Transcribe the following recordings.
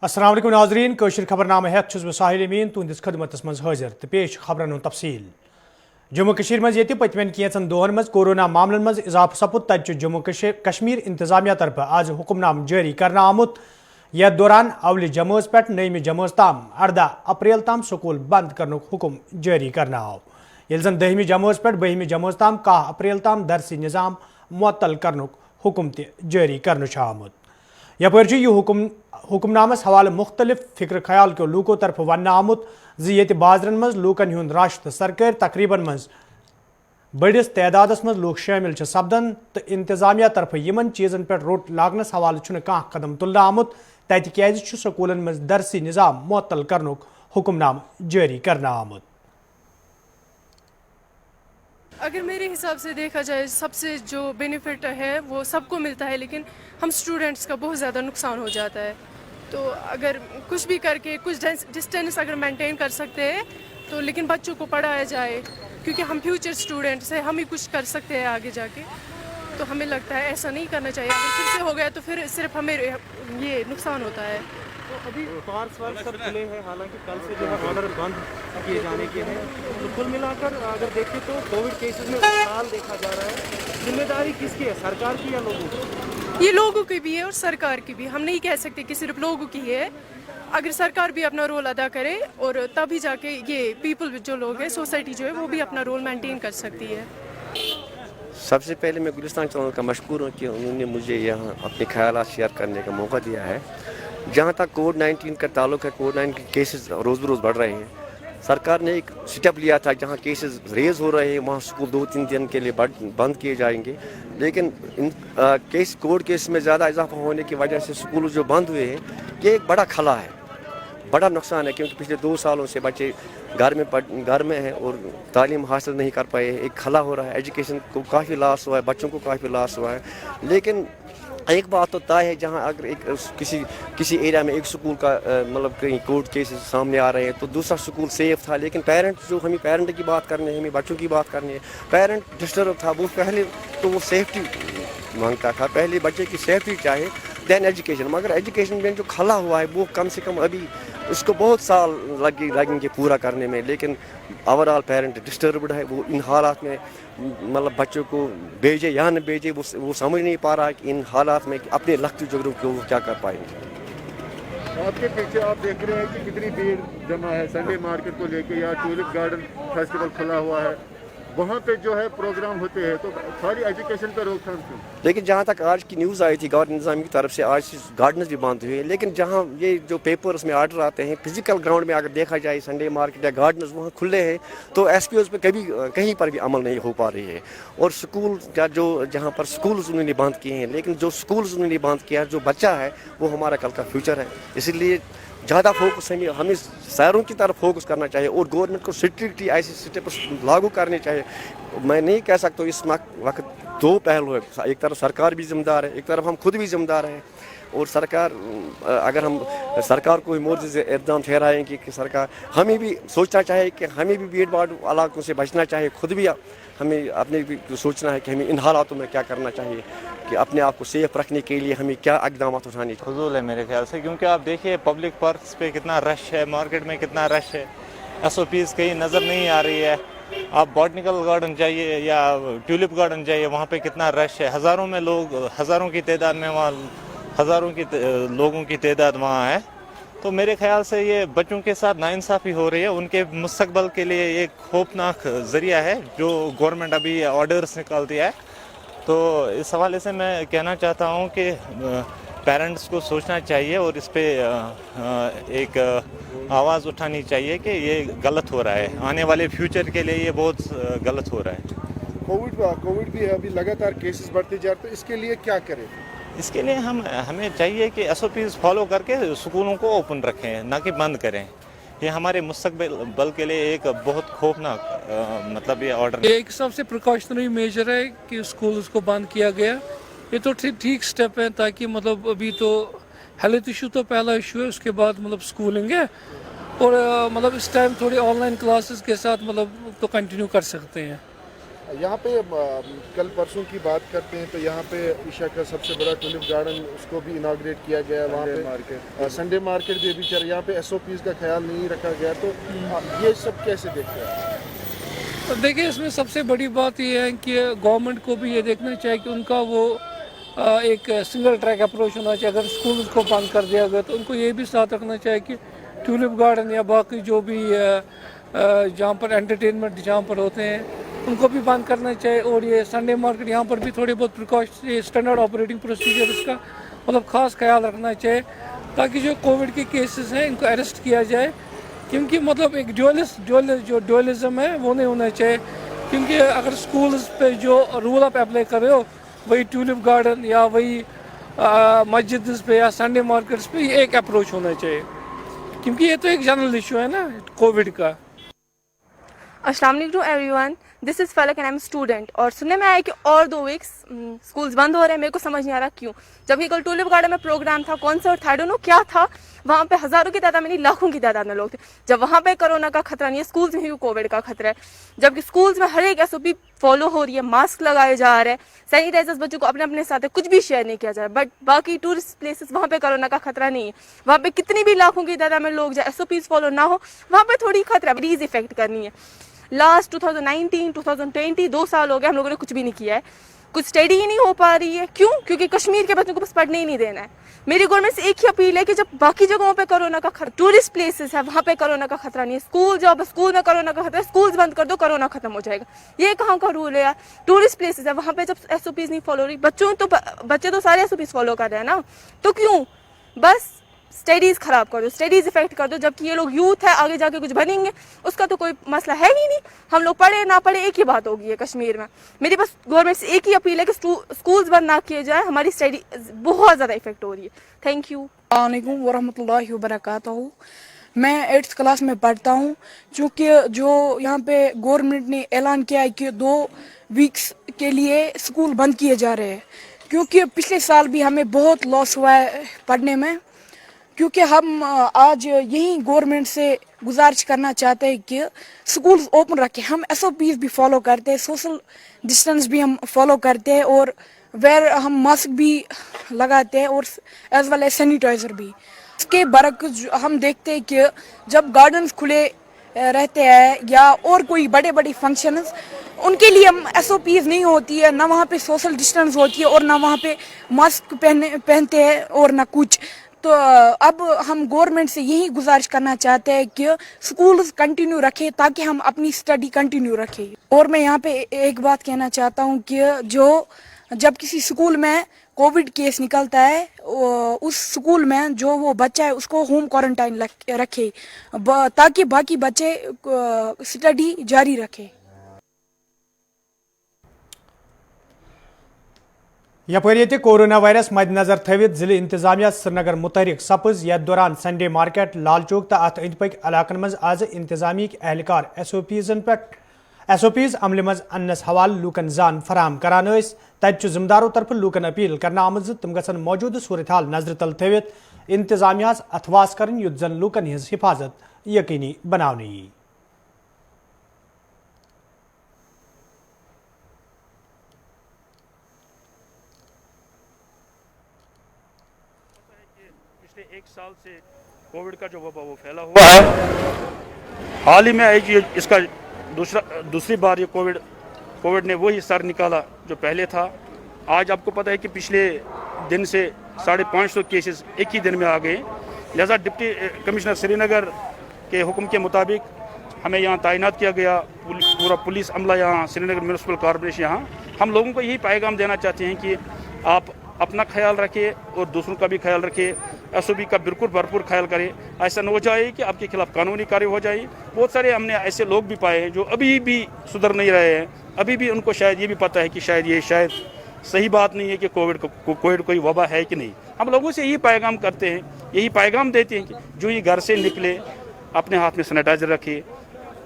السلام علیکم ناظرین کوشر خبر نامہ ہیت چھس بہ ساحل امین تہندس خدمتس مز حاضر تو پیش خبرن ہند تفصیل جموں کشمیر مز یہ پتمین کینچن دہن مز کورونا معاملن مز اضافہ سپد تت جموں کشمیر انتظامیہ طرف آج حکم نام جاری کرنا آمت یتھ دوران اول جماعت پہ نیم جماعت تام 18 اپریل تام سکول بند کرن حکم جاری کرنا آو یل زن 10 جماعت پہ 12 جماعت تام 10 اپریل تام درسی نظام معطل کرن حکم جاری کرنا آمت یپر یہ حکم نامس حوالہ مختلف فکر خیال کے لوکو طرف ون آمت زیت بازرن مز لوکن ہند رش تو سرکاری تقریبن مز بڑس تعدادس مز لوگ شامل سپدن تو انتظامیہ طرف یمن چیزن پہ روٹ لاگنس حوالہ کھانا قدم تلنہ آمت تت کیاز سکولن مز درسی نظام معطل کرنک حکم نام جاری کرنا آمت. اگر میرے حساب سے دیکھا جائے سب سے جو بینیفٹ ہے وہ سب کو ملتا ہے لیکن ہم اسٹوڈنٹس کا بہت زیادہ نقصان ہو جاتا ہے. تو اگر کچھ بھی کر کے کچھ ڈسٹینس اگر مینٹین کر سکتے ہیں تو لیکن بچوں کو پڑھایا جائے کیونکہ ہم فیوچر اسٹوڈنٹس ہیں, ہم ہی کچھ کر سکتے ہیں آگے جا کے. تو ہمیں لگتا ہے ایسا نہیں کرنا چاہیے. اگر پھر سے ہو گیا تو پھر صرف ہمیں یہ نقصان ہوتا ہے. ابھی پارکس وارک سب کھلے ہیں حالانکہ کل سے جو ہے آرڈر بند کیے جانے کے ہیں. تو کل ملا کر اگر دیکھیں تو کووڈ کیسز میں حال دیکھا جا رہا ہے. ذمہ داری کس کی ہے, سرکار کی یا لوگوں کی؟ یہ لوگوں کی بھی ہے اور سرکار کی بھی. ہم نہیں کہہ سکتے کہ صرف لوگوں کی ہے. اگر سرکار بھی اپنا رول ادا کرے اور تبھی جا کے یہ پیپل جو لوگ ہیں, سوسائٹی جو ہے وہ بھی اپنا رول مینٹین کر سکتی ہے. سب سے پہلے میں گلستان چینل کا مشکور ہوں کہ انہوں نے مجھے یہاں اپنے خیالات شیئر کرنے کا موقع دیا ہے. جہاں تک کووڈ-19 کا تعلق ہے, کووڈ-19 کے کیسز روز بروز بڑھ رہے ہیں. سرکار نے ایک سٹیپ لیا تھا جہاں کیسز ریز ہو رہے ہیں وہاں سکول 2-3 دن کے لیے بند کیے جائیں گے. لیکن کووڈ کیس میں زیادہ اضافہ ہونے کی وجہ سے سکول جو بند ہوئے ہیں یہ ایک بڑا خلا ہے, بڑا نقصان ہے. کیونکہ پچھلے 2 سالوں سے بچے گھر میں ہیں اور تعلیم حاصل نہیں کر پائے. ایک خلا ہو رہا ہے, ایجوکیشن کو کافی لاس ہوا ہے, بچوں کو کافی لاس ہوا ہے. لیکن ایک بات تو طے ہے, جہاں اگر ایک کسی ایریا میں ایک سکول کا مطلب کہیں کووڈ کیسز سامنے آ رہے ہیں تو دوسرا سکول سیف تھا. لیکن ہمیں پیرنٹ کی بات کرنی ہے, ہمیں بچوں کی بات کرنی ہے. پیرنٹ ڈسٹرب تھا, وہ پہلے تو وہ سیفٹی مانگتا تھا, پہلے بچے کی سیفٹی چاہے دین ایجوکیشن. مگر ایجوکیشن میں جو کھلا ہوا ہے وہ کم سے کم ابھی اس کو بہت سال لگیں گے پورا کرنے میں. لیکن اوور آل پیرنٹ ڈسٹربڈ ہے. وہ ان حالات میں مطلب بچوں کو بھیجے یا نہ بھیجے وہ سمجھ نہیں پا رہا کہ ان حالات میں اپنے لخت جگروں کو وہ کیا کر پائیں گے. آپ کے پیچھے آپ دیکھ رہے ہیں کہ کتنی بھیڑ جمع ہے سنڈے مارکیٹ کو لے کے, یا ٹولپ گارڈن فیسٹیول کھلا ہوا ہے, وہاں پہ جو ہے پروگرام ہوتے ہیں. تو ساری ایجوکیشن پہ روک تھام کیوں؟ لیکن جہاں تک آج کی نیوز آئی تھی گورنمنٹ نظام کی طرف سے, آج گارڈنز بھی بند ہوئے ہیں. لیکن جہاں یہ جو پیپرز میں آرڈر آتے ہیں فزیکل گراؤنڈ میں اگر دیکھا جائے سنڈے مارکیٹ یا گارڈنز وہاں کھلے ہیں تو ایس پی اوز پہ کہیں پر بھی عمل نہیں ہو پا رہی ہے. اور سکول کا جہاں پر سکولز انہوں نے بند کیے ہیں, لیکن جو سکولز انہوں نے بند کیا, جو بچہ ہے وہ ہمارا کل کا فیوچر ہے. اسی لیے زیادہ فوکس ہمیں شہروں کی طرف فوکس کرنا چاہیے اور گورنمنٹ کو اسٹرکٹلی ایسے اسٹیپس لاگو کرنے چاہیے. میں نہیں کہہ سکتا اس وقت 2 پہلو ہے. ایک طرف سرکار بھی ذمہ دار ہے, ایک طرف ہم خود بھی ذمہ دار ہیں. اور اگر ہم سرکار کو مورز اقدام ٹھہرائیں گے کہ سرکار ہمیں بھی سوچنا چاہیے کہ ہمیں بھی بھیڑ بھاڑ علاقوں سے بچنا چاہیے. خود بھی ہمیں اپنے بھی سوچنا ہے کہ ہمیں ان حالاتوں میں کیا کرنا چاہیے کہ اپنے آپ کو سیف رکھنے کے لیے ہمیں کیا اقدامات اٹھانے چاہیے. فضول ہے میرے خیال سے, کیونکہ آپ دیکھیے پبلک پارکس پہ کتنا رش ہے, مارکیٹ میں کتنا رش ہے, ایس او پیز کہیں نظر نہیں آ رہی ہے. آپ باٹنیکل گارڈن جائیے یا ٹیولپ گارڈن جائیے, وہاں پہ کتنا رش ہے. ہزاروں میں لوگ, ہزاروں کی تعداد میں وہاں, ہزاروں کی لوگوں کی تعداد وہاں ہے. تو میرے خیال سے یہ بچوں کے ساتھ ناانصافی ہو رہی ہے. ان کے مستقبل کے لیے ایک خوفناک ذریعہ ہے جو گورنمنٹ ابھی آرڈرس نکالتی ہے. تو اس حوالے سے میں کہنا چاہتا ہوں کہ پیرنٹس کو سوچنا چاہیے اور اس پہ ایک آواز اٹھانی چاہیے کہ یہ غلط ہو رہا ہے. آنے والے فیوچر کے لیے یہ بہت غلط ہو رہا ہے. کووڈ بھی ابھی لگاتار کیسز بڑھتے جا رہے, تو اس کے لیے کیا کریں؟ اس کے لیے ہمیں چاہیے کہ ایس او پیز فالو کر کے سکولوں کو اوپن رکھیں, نہ کہ بند کریں. یہ ہمارے مستقبل کے لیے ایک بہت خوفناک مطلب یہ آرڈر. ایک حساب سے پریکاشنری میجر ہے کہ اسکولز کو بند کیا گیا. یہ تو ٹھیک سٹیپ ہے تاکہ مطلب ابھی تو ہیلتھ ایشو تو پہلا ایشو ہے, اس کے بعد مطلب اسکولنگ ہے, اور مطلب اس ٹائم تھوڑی آن لائن کلاسز کے ساتھ مطلب تو کنٹینیو کر سکتے ہیں. यहाँ पे कल परसों की बात करते हैं तो यहाँ पे एशिया का सबसे बड़ा टूलिप गार्डन उसको भी इनाग्रेट किया गया है वहाँ पे संडे मार्केट भी अभी चल, यहाँ पे SOPs का ख्याल नहीं रखा गया, तो ये सब कैसे देखते हैं? तो देखिए, इसमें सबसे बड़ी बात ये है कि गवर्नमेंट को भी ये देखना चाहिए कि उनका वो एक सिंगल ट्रैक अप्रोच होना चाहिए। अगर स्कूल को बंद कर दिया गया तो उनको ये भी साथ रखना चाहिए कि ट्यूलिप गार्डन या बाकी जो भी जहाँ पर एंटरटेनमेंट जहाँ पर होते हैं उनको भी बंद करना चाहिए। और ये संडे मार्केट यहाँ पर भी थोड़ी बहुत प्रिकॉशन, स्टैंडर्ड ऑपरेटिंग प्रोसीजर उसका मतलब ख़ास ख्याल रखना चाहिए ताकि जो कोविड के केसेस हैं इनको अरेस्ट किया जाए, क्योंकि मतलब एक ड्यूअलिज्म है वो नहीं होना चाहिए। क्योंकि अगर स्कूल्स पे जो रूल आप अप्लाई कर रहे हो वही ट्यूलिप गार्डन या वही मस्जिद पे या संडे मार्केट्स पे एक अप्रोच होना चाहिए, क्योंकि ये तो एक जनरल इशू है ना कोविड का। अस्सलाम वालेकुम एवरीवन, दिस इज़ फलक एंड आई एम स्टूडेंट। और सुनने में आया कि और 2 वीक्स स्कूल्स बंद हो रहे हैं। मेरे को समझ नहीं आ रहा क्यों, जबकि कल टूलिप गार्डन में प्रोग्राम था, कॉन्सर्ट था, आई डोंट नो क्या था, वहाँ पे हज़ारों की तादाद में नहीं लाखों की तादाद में लोग थे। जब वहाँ पे कोरोना का खतरा नहीं है, स्कूल्स में ही कोविड का खतरा है, जबकि स्कूल्स में हर एक SOP फॉलो हो रही है, मास्क लगाए जा रहे हैं, सैनिटाइजर्स बच्चों को अपने अपने साथ है, कुछ भी शेयर नहीं किया जा रहा। बट बाकी टूरिस्ट प्लेसेस वहाँ पे कोरोना का खतरा नहीं है, वहाँ पे कितनी भी लाखों की तादाद में लोग जाए, SOPs फॉलो ना हो, वहाँ पे थोड़ी खतरा डिजीज इफेक्ट करनी है। लास्ट 2019, 2020 2 साल हो गए हम लोगों ने कुछ भी नहीं किया है, कुछ स्टडी ही नहीं हो पा रही है। क्यों? क्योंकि कश्मीर के बच्चों को बस पढ़ने ही नहीं देना है। मेरी गवर्नमेंट से एक ही अपील है कि जब बाकी जगहों पे कोरोना का खतरा, टूरिस्ट प्लेसेस है वहाँ पे कोरोना का खतरा नहीं है, स्कूल जाओ, बस स्कूल में कोरोना का खतरा है, स्कूल्स बंद कर दो, कोरोना खत्म हो जाएगा। ये कहाँ का रूल है यार? टूरिस्ट प्लेसेस है वहाँ पे जब SOPs नहीं फॉलो हो रही, बच्चे तो सारे SOPs फॉलो कर रहे हैं ना, तो क्यों बस स्टडीज़ ख़राब कर दो, स्टडीज़ इफेक्ट कर दो, जबकि ये लोग यूथ है, आगे जाके कुछ बनेंगे, उसका तो कोई मसला है ही नहीं। हम लोग पढ़े ना पढ़े एक ही बात होगी है कश्मीर में। मेरी बस गवर्नमेंट से एक ही अपील है कि स्कूल्स बंद ना किए जाए, हमारी स्टडी बहुत ज़्यादा इफेक्ट हो रही है। Thank you. अस्सलामुअलैकुम वरहमतुल्लाहि वबरकातुहू। मैं 8th क्लास में पढ़ता हूँ। चूँकि जो यहाँ पे गवर्नमेंट ने ऐलान किया है कि 2 वीक्स के लिए स्कूल बंद किए जा रहे हैं, क्योंकि पिछले साल भी हमें बहुत लॉस हुआ है पढ़ने में, क्योंकि हम आज यही गवर्नमेंट से गुजारिश करना चाहते हैं कि स्कूल्स ओपन रखें। हम SOPs भी फॉलो करते हैं, सोशल डिस्टेंस भी हम फॉलो करते हैं, और हम मास्क भी लगाते हैं, और एज वेल एज सैनिटाइज़र भी। इसके बरक्स हम देखते हैं कि जब गार्डन्स खुले रहते हैं या और कोई बड़े बड़े फंक्शंस, उनके लिए हम SOPs नहीं होती है, ना वहाँ पे सोशल डिस्टेंस होती है, और ना वहाँ पे मास्क पहनते हैं, और ना कुछ। तो अब हम गवर्नमेंट से यही गुजारिश करना चाहते हैं कि स्कूल्स कंटिन्यू रखें ताकि हम अपनी स्टडी कंटिन्यू रखें। और मैं यहाँ पे एक बात कहना चाहता हूँ कि जब किसी स्कूल में कोविड केस निकलता है, उस स्कूल में जो वो बच्चा है उसको होम क्वारंटाइन रखे ताकि बाकी बच्चे स्टडी जारी रखें। यपर ये कोरोना वायरस मद्देनजर थवित जिले इंतजामिया श्रीनगर मुतहरिक सपज यथ दौरान संडे मार्केट लाल चौक तो अत अंद पक इलाकन मज आज इंतजामिया एहलकार SOPs अमल मज अन्नस हवाल लूकन जान फराम करान तत जिम्मेदारों तरफ लूकन अपील करना आमद तम गसन मौजूद सूरत हाल नजर तल थवित इंतजामिया अथवास कर युत जन लूकन हज हिफाजत यकीनी बनाने। पिछले 1 साल से कोविड का जो वबा वो फैला हुआ है। हाल ही में इसका दूसरी बार ये कोविड ने वही सर निकाला जो पहले था। आज आपको पता है कि पिछले दिन से 550 केसेस एक ही दिन में आ गए। लिहाजा डिप्टी कमिश्नर श्रीनगर के हुक्म के मुताबिक हमें यहाँ तैनात किया गया, पूरा पुलिस अमला यहाँ श्रीनगर म्यूनसिपल कॉर्पोरेशन यहाँ। हम लोगों को यही पैगाम देना चाहते हैं कि आप अपना ख्याल रखें और दूसरों का भी ख्याल रखें, SOP का बिल्कुल भरपूर ख्याल करें। ऐसा न हो जाए कि आपके खिलाफ कानूनी कार्रवाई हो जाए। बहुत सारे हमने ऐसे लोग भी पाए हैं जो अभी भी सुधर नहीं रहे हैं, अभी भी उनको शायद ये भी पता है कि शायद सही बात नहीं है कि कोविड कोई वबा है कि नहीं। हम लोगों से यही पैगाम करते हैं, यही पैगाम देते हैं कि जो ये घर से निकले अपने हाथ में सैनिटाइजर रखिए,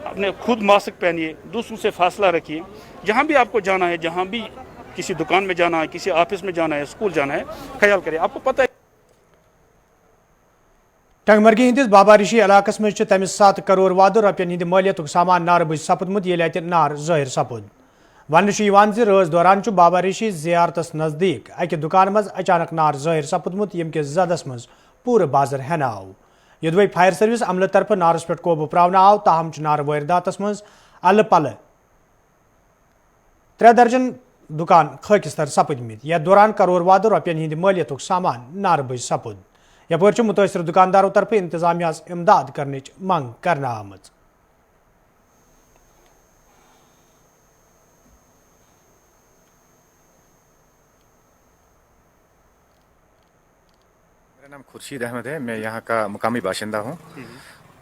अपने खुद मास्क पहनिए, दूसरों से फासला रखिए। जहाँ भी आपको जाना है, जहाँ भी किसी दुकान में जाना है, किसी ऑफिस में जाना है, स्कूल जाना है, ख्याल करें। आपको पता है टंगमर्गी हंदिस बाबा ऋषि इलाकस मज तमिस 7 करोड़ वाद रुपयन हंद मालियत सामान नार बुझ सपदमुत ये नार जाहिर सपद। ون رٲژ دوران بابا ریشی زیارتس نزدیک اکہ دکان مز اچانک نار ظاہر سپدمت یم کس زدس مز پورٕ بازر ہینہ آو یدوے فائر سروس عملہ طرف نارس پہ قوبو پراؤن آو تاہم نار وارداتس مز الہ پلہ 3 درجن دکان خاکستر سپدمت یتھ دوران کرور واد رۄپین ہند مالیتک سامان نار بج سپد یپٲرۍ متٲثر دکاندارو طرف انتظامیہ امداد کرنچ منگ کرنہٕ آمٕژ. मेरा नाम खुर्शीद अहमद है. मैं यहाँ का मुकामी बाशिंदा हूँ.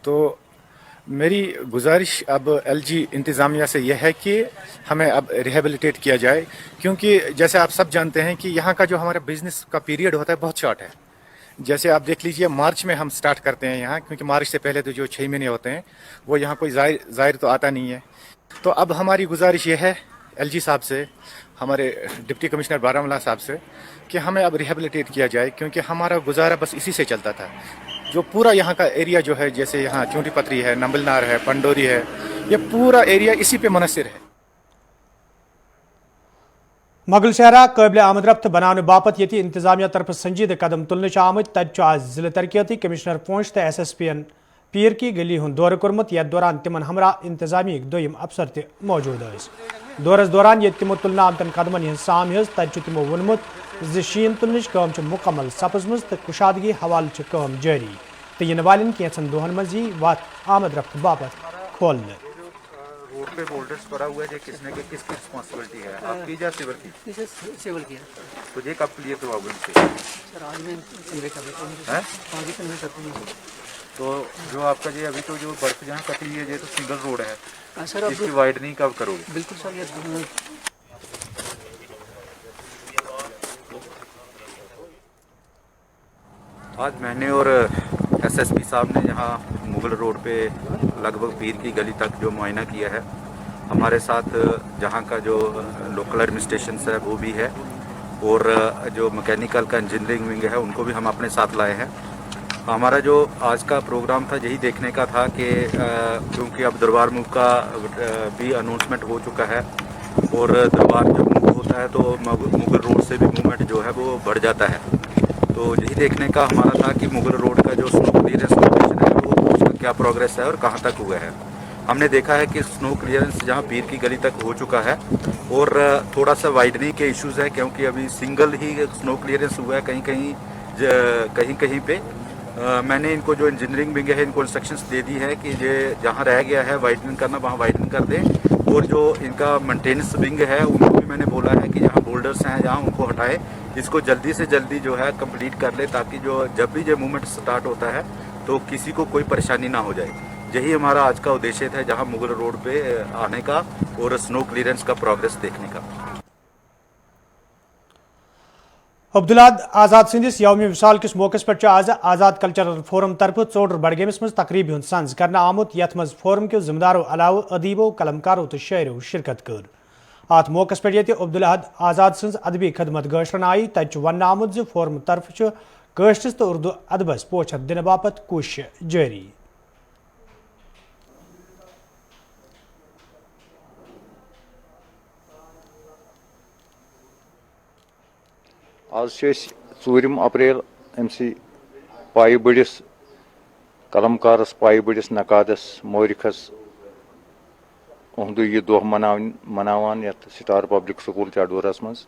तो मेरी गुजारिश अब एलजी इंतज़ामिया से यह है कि हमें अब रिहेबिलिटेट किया जाए, क्योंकि जैसे आप सब जानते हैं कि यहाँ का जो हमारा बिजनेस का पीरियड होता है बहुत शॉर्ट है. जैसे आप देख लीजिए मार्च में हम स्टार्ट करते हैं यहाँ, क्योंकि मार्च से पहले तो जो 6 महीने होते हैं वो यहाँ कोई ज़ाहिर तो आता नहीं है. तो अब हमारी गुजारिश ये है एलजी साहब से, हमारे डिप्टी कमिश्नर बारामूला साहब से, कि हमें अब रिहेबिलिटेट किया जाए, क्योंकि हमारा गुजारा बस इसी से चलता था. जो पूरा यहाँ का एरिया जो है, जैसे यहाँ चूंटी पत्री है, नंबलनार है, पंडोरी है, ये पूरा एरिया इसी पे मुनहसर है. मुगल शहरा काबिल आमद रफ्त बनाने बापत ये इंतजामिया तरफ संजीद कदम तुलने आमत तज आज जिले तरक्याती कमिश्नर पहुंच तो SSPN पीर की गली हूं दौर कर्मुत यथ दौरान तिमन हमरा इंतजामी दोयम अफसर त मौजूद दौरस दौरान ये तिमो तुलना आमतन कदमन हज साम तज तिमो वोनमुत ज शीन तुलनच काम मुकम्मल सपजम तो कुशादगी हवाल काम जारी तो इन वालन कैंसन दोहन मज वत आमद रफ्त बापत खोलने. रोड पे बोल्डर्स पड़ा हुआ है, किसने के किसकी रिस्पांसिबिलिटी है, आपकी या सिविल की? सिविल की है. तो ये कब क्लियर करवाओगे इनसे? सर आज मैं कन्वे कर देता हूं. आज ही कन्वे करता हूं. तो जो आपका ये अभी तो जो बर्फ जहाँ कटी है ये तो सिंगल रोड है सर, इसकी वाइडनिंग कब करोगे? बिल्कुल सर. ये आज मैंने और SSP साहब ने यहाँ मुगल रोड पे लगभग पीर की गली तक जो मुआयना किया है. हमारे साथ जहाँ का जो लोकल एडमिनिस्ट्रेशन है वो भी है, और जो मैकेनिकल का इंजीनियरिंग विंग है उनको भी हम अपने साथ लाए हैं. हमारा जो आज का प्रोग्राम था यही देखने का था कि क्योंकि अब दरबार मूव का भी अनाउंसमेंट हो चुका है, और दरबार जब मूव होता है तो मुगल रोड से भी मूवमेंट जो है वो बढ़ जाता है. तो यही देखने का हमारा था कि मुगल रोड का जो स्नो क्लियरेंस ऑपरेशन है वो उसका क्या प्रोग्रेस है और कहाँ तक हुआ है. हमने देखा है कि स्नो क्लियरेंस जहाँ पीर की गली तक हो चुका है, और थोड़ा सा वाइडनिंग के इश्यूज़ है, क्योंकि अभी सिंगल ही स्नो क्लियरेंस हुआ है कहीं कहीं पे. मैंने इनको जो इंजीनियरिंग विंग है इनको इंस्ट्रक्शंस दे दी है कि ये जहाँ रह गया है वाइडनिंग करना वहाँ वाइडनिंग कर दें, और जो इनका मेंटेनेंस विंग है उनको भी मैंने बोला है कि जहाँ बोल्डर्स हैं जहाँ उनको हटाए, इसको जल्दी से जल्दी जो है कंप्लीट कर ले, ताकि जो जब भी ये मूवमेंट स्टार्ट होता है तो किसी को कोई परेशानी ना हो जाए. यही हमारा आज का उद्देश्य था जहाँ मुगल रोड पे आने का और स्नो क्लियरेंस का प्रोग्रेस देखने का. अब्दुल्लाद आज़ाद संदिस यौम विसाल किस मौके पर आज आज़ाद कल्चरल फोरम तरफ चोडर बडगेमिस मज तकरीब हूं संज कर आमुत यथ मज फोरम के जिम्मेदारों अलाव अदीबों कलमकारों तो शायरों शिरकत कर. अत मौके पर ये अब्दुल्लाद आज़ाद सज अदबी खदमत गशरन आई तज वन आमुत फोरम तरफ कशरस तो उर्दू अदबस पोछत दिन बापत कोशिश जारी. आज 4 अप्रैल अमसी पाई बड़िस कलमकारस पाई बड़िस नकादस मोरिखस उहद यह दह मनावान यथ स्टार पब्लिक स्कूल चाडोरस मज.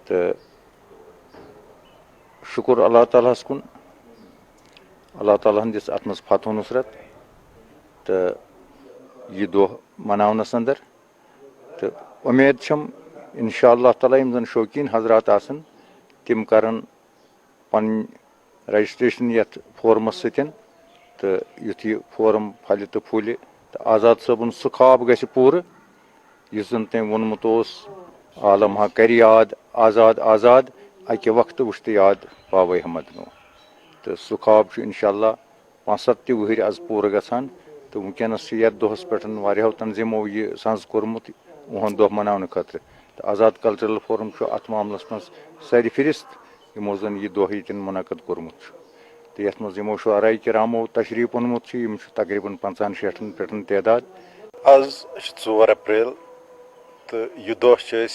तो शुक्र अल्लाह ताला कुन, अल्लाह ताला दिस अत मज फतह नुसरत. तो यह दह मनावनस अंदर तो उम्मीद छम इंशाअल्लाह ताला यम जन शौकीन हजरात आसन तिम करन पन रजिस्ट्रेशन यथ फोरमस सतन. तो युथ यह फोरम फल तो फूल तो आज़ाद सबन सह ख्वाब गि पूर युस जन तम वोनमुत आलम हा कर याद आज़ाद आज़ाद अकि वक्त वुच तो याद बाब अहमद नो. तो सह ख्वाब इंशाअल्लाह 5-7 वहर आज पूर गसान. तो वनकस ये दोहस पे वारियों तंजीमों यह संज कोर्मुत उहद दह मनाने खतर. तो आज़ाद कल्चरल फोरम अत मामलस मज सारी फिरिस्त यमो जन यह दह ये मुनद कोर्मुत. तो ये मज यमो शुअराए किरामो तशरीफ ओनमुत तकरीबन 50-60 पे तादाद. आज 4 अप्रैल तो यह दह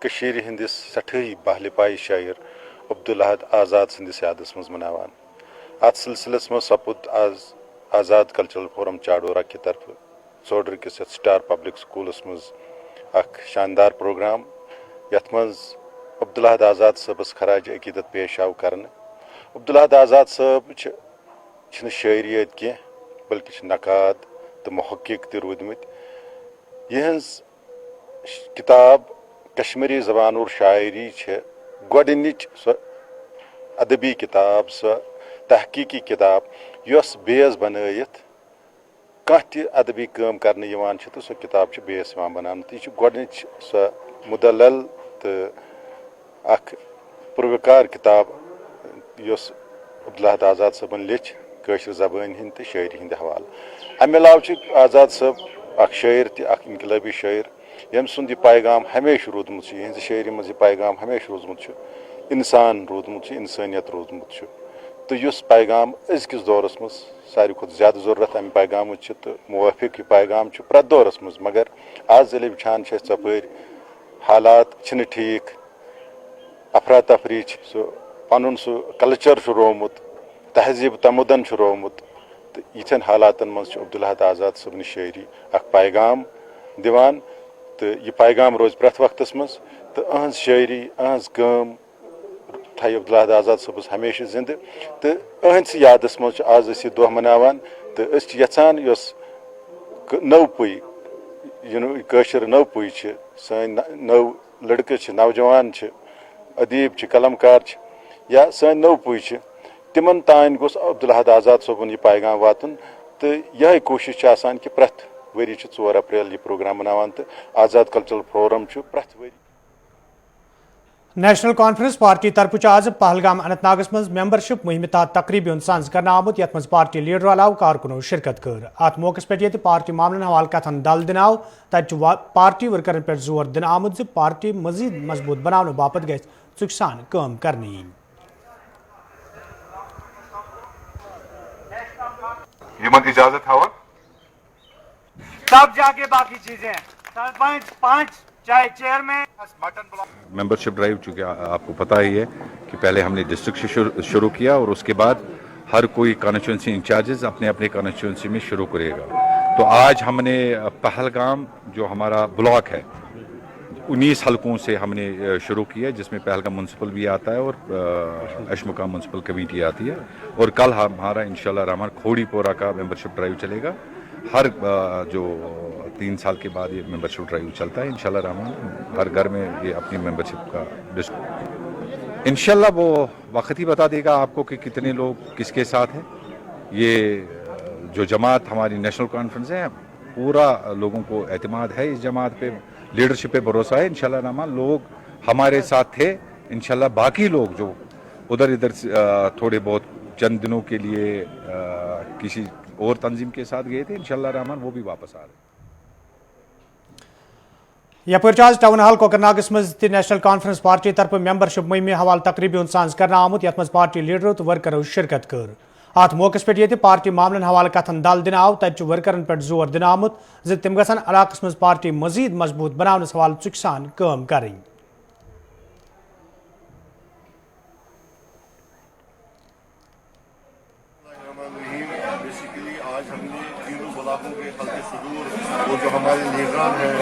कशीर हंदिस सठही बाहल पाई शायर अब्दुल अहद आज़ाद संदिस यादस मज मनावान। अत सिलसिलस मज सपुद आज आज़ाद कल्चरल फोरम चाडोरा की तरफ सोडर किस स्टार पब्लिक स्कूलस मज अख शानदार प्रोग्राम यथ मज अब्दुल अहद आज़ाद सबस खराज अकीदत पेश आव कर। अब्दुल अहद आज़ाद सब शायरी यत कह बल्कि नकाद तो मुहक्किक त रूदमत। यहज किताब कश्मीरी ज़बान और शायरी गोडनिच सो अदबी किताब सो तहकीकी किताब यस बेस बनयत कह अदबी काम करने तो सो किताब बेस बनान। यह गोडनिच सो मुदल्लल तो अख पुरवकार किताब यस अब्दुल अहद आज़ाद सबन लिख कशर ज़बान हंद तो शायरी हंद हवाल। अमे अलाव आज़ाद सब अख शायर तक इनकलाबी शायर यम सुंद पैगाम हमेशा रूदमुत यह शायरी मज पैगाम हमेशा रूदमुत इंसान रूदमुत इंसानियत रूदमुत। तो इस पैगाम अजकिस दौरस मज सारी खुद ज़्यादा ज़रूरत अमे पैगाम तो मुवाफिक यह पैगाम प्रत दौरस मज। मगर आज ये वुचान तपर हालात ठीक अफरा तफरी सो पन सो कल्चर रोमुत तहजीब तमुदन रोमुत। तो यन हालातन मज अब्दुल अहद आज़ाद सबन शायरी अख पैगाम दिवान। तो यह पैगाम रोज प्रत वक्तस मज। तो अहज शायरी अहज काम थी अब्दुल अहद आज़ाद सबस हमेशा जिंद। तो अहंस यादस मज आज यह दह मनावान। तो यचान नव पुई कशर नव पुई सन नव लड़के नौजवान अदीब कलमकार या सन नव पुई तिमन तान गोस अब्दुल अहद आज़ाद सबन यह पैगाम वातन। तो यह कोशिश कि प्रत वरी 4 अप्रैल यह प्रोग्राम मनावान। तो आज़ाद कल्चरल फोरम प्रत वरी नेशनल कॉन्फ्रेंस पार्टी तरफ आज पहलगाम अनंतनागस मज मेंबरशिप मुहिम तहत तकरीब सांस कर आमुत यथ मज पार्टी लीडर अलाव कारकुनो शिरकत कर। अत मौके पे पार्टी मामलन हवाल कथन दल दिन आव तत पार्टी वर्करन पे जोर दिन आमुत पार्टी मजीद मजबूत बनाने बापत गई चुक सान काम करनी। इजाजत हवा तब जाके बाकी चीजें सरपंच 5 चाहे चेयरमैन मेंबरशिप ड्राइव चूँकि आपको पता ही है कि पहले हमने डिस्ट्रिक्ट से शुरू किया और उसके बाद हर कोई कॉन्स्टिट्यूंसी इंचार्जेस अपने अपने कॉन्स्टिट्यूंसी में शुरू करेगा। तो आज हमने पहलगाम जो हमारा ब्लॉक है 19 हलकों से हमने शुरू किया जिसमें पहलगाम म्यूनसिपल भी आता है और अशमुकाम म्यूनसिपल कमेटी आती है। और कल हमारा इंशाल्लाह रहमान खोड़ीपोरा का मेंबरशिप ड्राइव चलेगा। हर जो 3 साल के बाद ये मेंबरशिप ड्राइव चलता है इंशाल्लाह रहमान। हर घर में ये अपनी मेंबरशिप का इंशाल्लाह वो वक्त ही बता देगा आपको कि कितने लोग किसके साथ हैं। ये जो जमात हमारी नेशनल कॉन्फ्रेंस है पूरा लोगों को एतमाद है इस जमात पे, लीडरशिप पे भरोसा है इंशाल्लाह रहमान। लोग हमारे साथ थे इंशाल्लाह। बाकी लोग जो उधर इधर थोड़े बहुत चंद दिनों के लिए किसी और तंजीम के साथ गए थे इंशाल्लाह रहमान वो भी वापस आ रहे हैं। यपर आज टाउन हाल कोकरनागस मज नेशनल कॉन्फ्रेंस पार्टी तरफ मेंबरशिप मुहिम हवाल तकरीब सांस कर आमुत यथ मज पार्टी लीडरों तो वर्करों शिरकत कर। अत मौके पे पार्टी मामलन हवाले कथन दल दिन आव तत वर्करन पे जोर दिन आमुत तम गसन इलाकस मज पार्टी मजीद मजबूत बनाने हवाले चुक सान काम करें। वो जो हमारे लीडरान हैं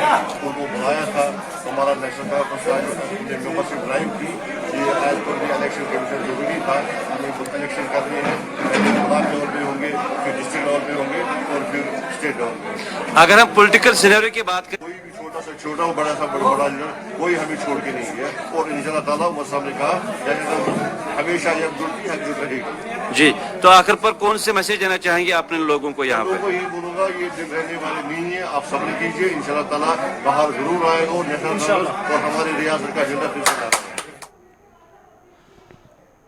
उनको बुलाया था हमारा नेशनल कॉन्फ्रेंस ने मेंबरशिप ड्राइव की। ये एज पर भी इलेक्शन कमीशन जरूरी था। हमें इलेक्शन करने हैं ब्लॉक लेवल पे होंगे फिर डिस्ट्रिक्ट लेवल पे होंगे और फिर स्टेट लेवल पे। अगर हम पॉलिटिकल सिनेरियो की बात करें कोई भी छोटा सा छोटा हो बड़ा सा बड़ा लीडर कोई हमें छोड़ के नहीं गया। और इंशाल्लाह ताला वो साहब ने कहा हमेशा एकजुट रहेगी। जी तो आखिर पर कौन से मैसेज देना चाहेंगे अपने लोगों को यहाँ पर? यही बोलूंगा ये दिन रहने वाले नहीं है। आप सब्र कीजिए इंशाल्लाह ताला बाहर जरूर आएगा और नेशनल और हमारी रियासत का एजेंडा फिर से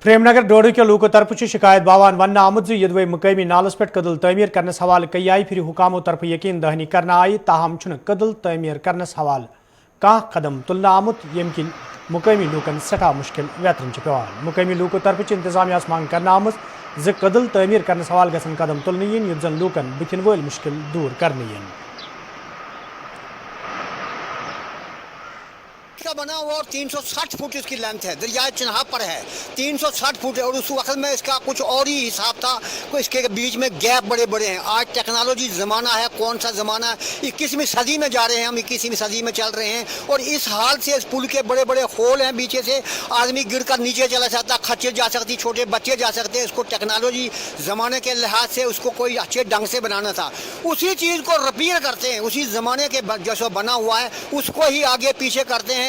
प्रेमनगर डोडू के लूकों तरफ शिकायत बावान वन आमुत यदवे मुकामी नालस पे कदल तमीर करनस हवाले कई आई फिर हुकामों तरफ यकीन दहनी करना आई ताहम कदल तमीर करनस हवाले कह कदम तुलना आमुत यम कि मुकामी लूकन सठा मुश्किल वेतन पेवान। मुकामी लूकों तरफ इंतजामिया मांग करना आम कदल तमीर करनस हवाले गसन कदम तुलने इन युत जन लूकन बुथिन वल मुश्किल दूर करने। का बना हुआ और 360 फुट इसकी लेंथ है, दरियाए चिन्हाब पर है 360 फुट है। और उस वक्त में इसका कुछ और ही हिसाब था, इसके बीच में गैप बड़े बड़े हैं। आज टेक्नोलॉजी ज़माना है, कौन सा ज़माना है, 21वीं सदी में जा रहे हैं हम, 21वीं सदी में चल रहे हैं। और इस हाल से इस पुल के बड़े बड़े होल हैं, पीछे से आदमी गिर कर नीचे चला सकता, खच्चर जा सकती, छोटे बच्चे जा सकते हैं। इसको टेक्नोलॉजी ज़माने के लिहाज से उसको कोई अच्छे ढंग से बनाना था, उसी चीज़ को रिपीट करते हैं, उसी ज़माने के जैसा बना हुआ है उसको ही आगे पीछे करते हैं,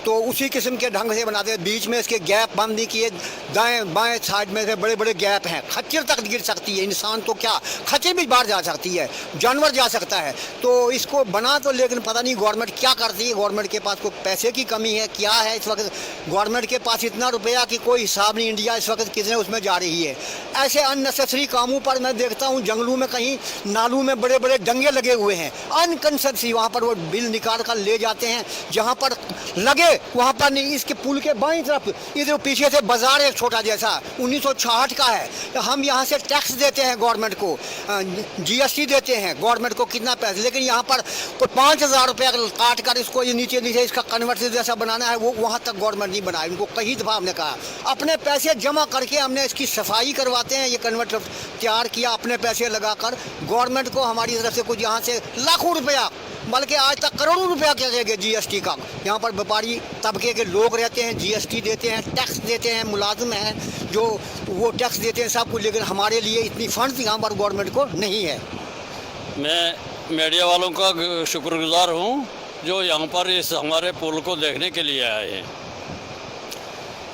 तो उसी किस्म के ढंग से बनाते हैं। बीच में इसके गैप बंद नहीं किए, दाएं बाएं साइड में से बड़े बड़े गैप हैं, खच्चर तक गिर सकती है, इंसान तो क्या खच्चर भी बाहर जा सकती है, जानवर जा सकता है। तो इसको बना तो, लेकिन पता नहीं गवर्नमेंट क्या करती है, गवर्नमेंट के पास कोई पैसे की कमी है क्या है इस वक्त। गवर्नमेंट के पास इतना रुपया कि कोई हिसाब नहीं, इंडिया इस वक्त कितने उसमें जा रही है। ऐसे अननेसेसरी कामों पर मैं देखता हूँ जंगलों में कहीं नालों में बड़े बड़े डंगे लगे हुए हैं, अनकंसेप्सी, वहाँ पर वो बिल निकाल कर ले जाते हैं, जहाँ पर लगे वहाँ पर नहीं। इसके पुल के बाईं तरफ इधर पीछे से बाजार एक छोटा जैसा 1966 का है, हम यहाँ से टैक्स देते हैं गवर्नमेंट को, GST देते हैं गवर्नमेंट को कितना पैसे, लेकिन यहाँ पर 5,000 रुपया काट कर इसको ये नीचे नीचे इसका कन्वर्ट जैसा बनाना है, वो वहाँ तक गवर्नमेंट नहीं बनाया। उनको कई दफ़ा हमने कहा, अपने पैसे जमा करके हमने इसकी सफाई करवाते हैं, ये कन्वर्ट तैयार किया अपने पैसे लगाकर। गवर्नमेंट को हमारी तरफ से कुछ यहाँ से लाखों रुपया, बल्कि आज तक करोड़ों रुपया क्या देंगे GST का। यहाँ पर व्यापारी तबके के लोग रहते हैं, GST देते हैं, टैक्स देते हैं, मुलाजिम हैं जो वो टैक्स देते हैं सब कुछ, लेकिन हमारे लिए इतनी फंड यहाँ पर गवर्नमेंट को नहीं है। मैं मीडिया वालों का शुक्रगुजार हूँ जो यहाँ पर इस हमारे पुल को देखने के लिए आए हैं।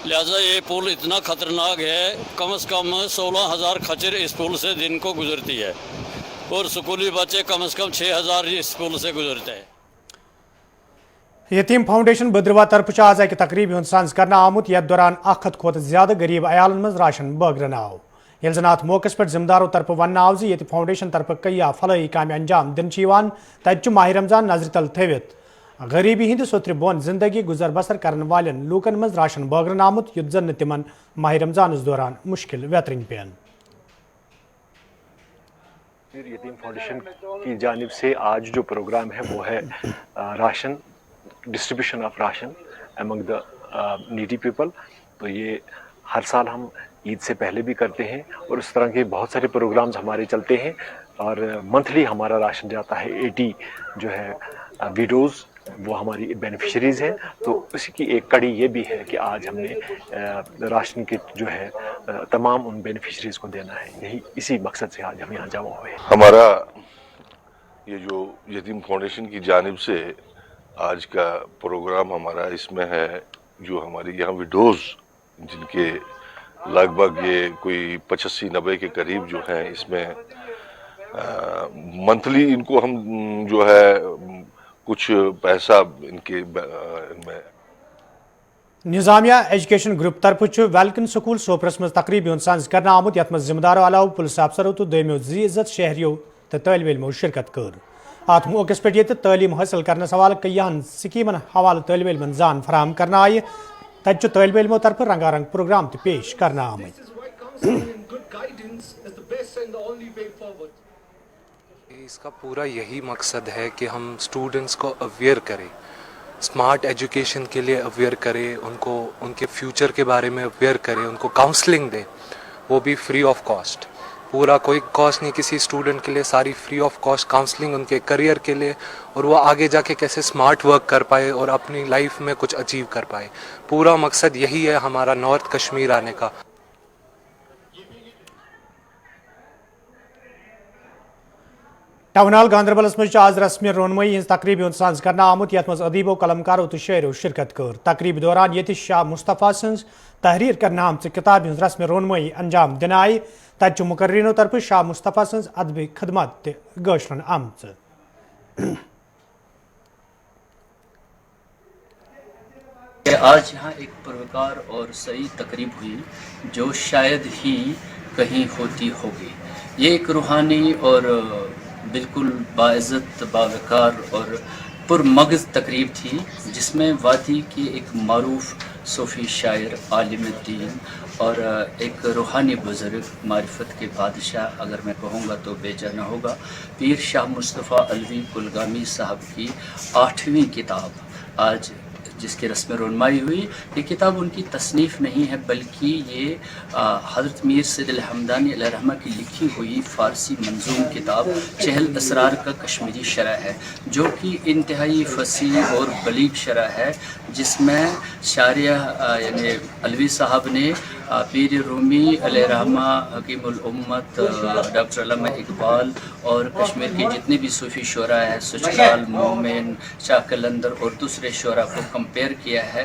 लिहाजा ये पुल इतना ख़तरनाक है, कम से कम 16,000 खच्चर इस पुल से दिन को गुजरती है और स्कूली बच्चे कम से कम 6,000 इस पुल से गुजरते हैं। यतीम फाउंडेशन बद्रवा तरफ आज अक तकरीब हुंद सांस कर आमुत, यथ दौरान 1 हथ खोत ज्यादा गरीब अयालन मज राशन बगरन आव। ये जन अत मौके पर जिम्मेदारों तरफ वन आव ये फाउंडेशन तरफ कई फलाई काम अंजाम दिन तत माह रमजान नजर तल थवित गरीबी हंद सोत्र बोन जिंदगी गुजर बसर करने वालन लूकन मज राशन बगरन आमुत, युत जन तिमन माह रमजान दौरान मुश्किल वेतरन पेन। यतीम फाउंडेशन की जानिब से आज जो प्रोग्राम है वो है ration distribution of ration among the needy people. तो ये हर साल हम ईद से पहले भी करते हैं और इस तरह के बहुत सारे प्रोग्राम्स हमारे चलते हैं और मंथली हमारा राशन जाता है। 80 जो है विडोज़ वो हमारी बेनिफिशरीज़ हैं। तो उसी की एक कड़ी ये भी है कि आज हमने राशन किट जो है तमाम उन बेनिफिशरीज़ को देना है। यही इसी मकसद से आज हम यहाँ जमा हुए हैं। हमारा ये जो यतीम फाउंडेशन की जानिब से आज का प्रोग्राम हमारा इसमें है, जो हमारे यहाँ विडोज़ जिनके लगभग ये कोई 85-90 के करीब जो हैं, इसमें मंथली इनको हम जो है कुछ पैसा इनके इनमें निजामिया एजुकेशन ग्रुप तरफ वेलकन स्कूल सोपरस मज तकरीब सांस कर आमुत, यथ जिम्मेदारों अलाव पुलिस अफसरों तो दोमो जी इज्जत शहरियों तो तलब इलमो शिरकत कर। अत मौके पे तलीम हासिल करने हवाले कईन स्कीमन हवाले तलब इलमन जान फराहम करना आय, तब तलब इलमों तरफ रंगारंग प्रोग्राम पेश करना आमत। इसका पूरा यही मकसद है कि हम स्टूडेंट्स को अवेयर करें, स्मार्ट एजुकेशन के लिए अवेयर करें, उनको उनके फ्यूचर के बारे में अवेयर करें, उनको काउंसलिंग दें, वो भी फ्री ऑफ कॉस्ट। पूरा कोई कॉस्ट नहीं किसी स्टूडेंट के लिए, सारी फ्री ऑफ कॉस्ट काउंसलिंग उनके करियर के लिए, और वो आगे जाके कैसे स्मार्ट वर्क कर पाए और अपनी लाइफ में कुछ अचीव कर पाए। पूरा मकसद यही है हमारा नॉर्थ कश्मीर आने का। टाउन हॉल गांधरबलस मज आज रस्मी रोनमई हज तकरीब सांस कर आमुत, यथ मज अदीबो कलमकारों तो शायरों शिरकत कर। तकरीब दौरान ये शाह मुस्तफ़ा सज तहरीर करना आम किताब हज रस्म रोनमई अंजाम दिन आई, तत मुकर्रीनों तरफ शाह मुस्तफ़ा सज अदबी खदमत गशरन आम। आज यहाँ एक पुरवकार और सही तकरीब हुई जो शायद ही कहीं होती होगी। ये एक रूहानी और बिल्कुल बाइज़्ज़त बावकार और पुरमगज़ तकरीब थी, जिसमें वादी के एक मारूफ सूफ़ी शायर, आलिम दीन और एक रूहानी बुज़ुर्ग, मारिफत के बादशाह अगर मैं कहूँगा तो बेजा न होगा, पीर शाह मुस्तफ़ा अलवी कुलगामी साहब की 8वीं किताब आज जिसकी रस्म रोनमाई हुई। ये किताब उनकी तसनीफ़ नहीं है बल्कि ये हज़रत मीर सैयद अली हमदानी अलैहिर्रहमा की लिखी हुई फ़ारसी मंजूम किताब चहल असरार का कश्मीरी शरह है, जो कि इंतहाई फसीह और बलीग शरह है, जिसमें शारिया यानी अलवी साहब ने पीर रूमी अलैहिर्रहमा, हकीमुल उम्मत डॉक्टर अल्लामा इकबाल और कश्मीर के जितने भी सूफ़ी शुरा हैं, सुचलाल, मोमिन, शाह कलंदर और दूसरे शुरा को कंपेयर किया है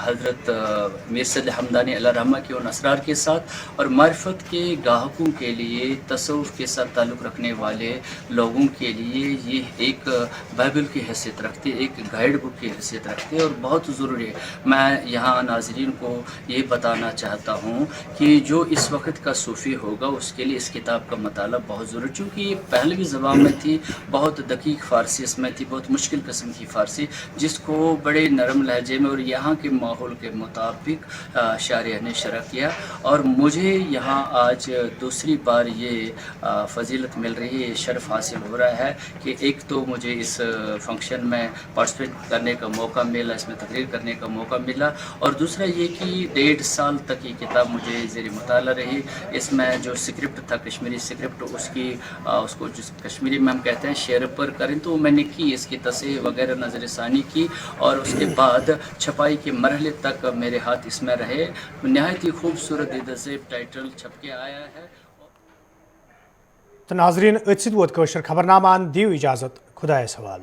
हज़रत मीर सैयद हमदानी अलैहिर्रहमा के उन असरार के साथ। और मारिफत के गाहकों के लिए, तसव्वुफ़ के साथ ताल्लुक़ रखने वाले लोगों के लिए ये एक बाइबल की हैसियत रखती है, एक गाइड बुक की हैसियत रखती है और बहुत ज़रूरी है। मैं यहाँ नाज़रीन को ये बताना चाहता हूँ कि जो इस वक्त का सूफ़ी होगा उसके लिए इस किताब का मताला बहुत ज़रूरी, चूँकि ये पहलवी ज़बान में थी, बहुत दकीक फ़ारसी इसमें थी, बहुत मुश्किल किस्म की फ़ारसी, जिसको बड़े नरम लहजे में और यहाँ के माहौल के मुताबिक शारिया ने शरह किया। और मुझे यहाँ आज दूसरी बार ये फ़जीलत मिल रही है, ये शर्फ़ हासिल हो रहा है कि एक तो मुझे इस फंक्शन में पार्टिसिपेट करने का मौका मिला, इसमें तकरीर करने का मौका मिला, और दूसरा ये कि 1.5 साल तक ये किताब मुझे ज़ेर मुताला रही। इसमें जो स्क्रिप्ट था, कश्मीरी स्क्रिप्ट, उसको जिस कश्मीरी में हम कहते हैं शेर पर करें, तो मैंने की, इसकी तस्हीह वगैरह नज़र सानी की, और उसके बाद छपाई के मरहले तक मेरे हाथ इसमें रहे। नहायत ही खूबसूरत से टाइटल छप के आया है। तो नाजरीन, अत वोत खबरनामान, दियो इजाज़त, खुदा सवाल।